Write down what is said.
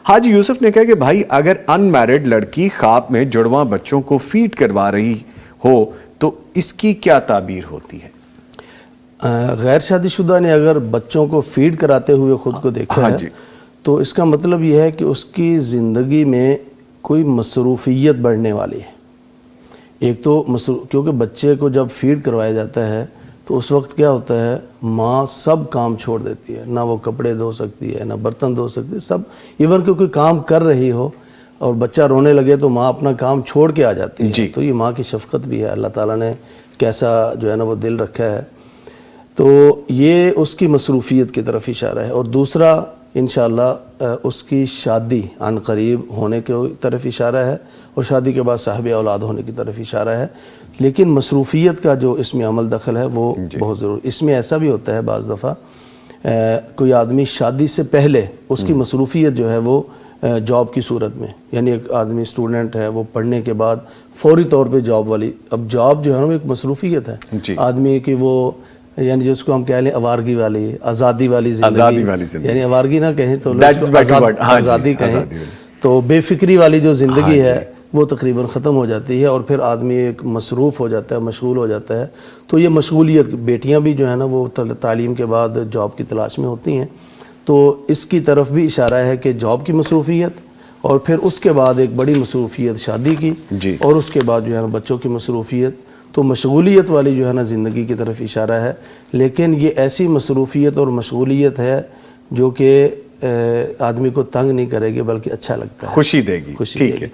حاجی یوسف نے کہا کہ بھائی اگر ان میرڈ لڑکی خواب میں جڑواں بچوں کو فیڈ کروا رہی ہو تو اس کی کیا تعبیر ہوتی ہے؟ غیر شادی شدہ نے اگر بچوں کو فیڈ کراتے ہوئے خود کو دیکھا ہے تو اس کا مطلب یہ ہے کہ اس کی زندگی میں کوئی مصروفیت بڑھنے والی ہے. ایک تو کیونکہ بچے کو جب فیڈ کروایا جاتا ہے تو اس وقت کیا ہوتا ہے، ماں سب کام چھوڑ دیتی ہے، نہ وہ کپڑے دھو سکتی ہے، نہ برتن دھو سکتی ہے، سب ایون کہ کوئی کام کر رہی ہو اور بچہ رونے لگے تو ماں اپنا کام چھوڑ کے آ جاتی ہے. تو یہ ماں کی شفقت بھی ہے، اللہ تعالیٰ نے کیسا جو ہے نا وہ دل رکھا ہے. تو یہ اس کی مصروفیت کی طرف اشارہ ہے. اور دوسرا انشاءاللہ اس کی شادی عن قریب ہونے کی طرف اشارہ ہے اور شادی کے بعد صاحب اولاد ہونے کی طرف اشارہ ہے. لیکن مصروفیت کا جو اس میں عمل دخل ہے وہ بہت ضروری. اس میں ایسا بھی ہوتا ہے بعض دفعہ کوئی آدمی شادی سے پہلے اس کی مصروفیت جو ہے وہ جاب کی صورت میں، یعنی ایک آدمی اسٹوڈنٹ ہے، وہ پڑھنے کے بعد فوری طور پہ جاب والی، اب جاب جو ہے نا وہ ایک مصروفیت ہے آدمی کی، وہ یعنی جس کو ہم کہہ لیں آوارگی والی، آزادی والی زندگی، یعنی آوارگی نہ کہیں تو آزادی کہیں تو بے فکری والی جو زندگی ہے وہ تقریباً ختم ہو جاتی ہے اور پھر آدمی ایک مصروف ہو جاتا ہے، مشغول ہو جاتا ہے. تو یہ مشغولیت، بیٹیاں بھی جو ہے نا وہ تعلیم کے بعد جاب کی تلاش میں ہوتی ہیں، تو اس کی طرف بھی اشارہ ہے کہ جاب کی مصروفیت اور پھر اس کے بعد ایک بڑی مصروفیت شادی کی اور اس کے بعد جو ہے نا بچوں کی مصروفیت. تو مشغولیت والی جو ہے نا زندگی کی طرف اشارہ ہے، لیکن یہ ایسی مصروفیت اور مشغولیت ہے جو کہ آدمی کو تنگ نہیں کرے گی بلکہ اچھا لگتا ہے، خوشی دے گی. ٹھیک ہے.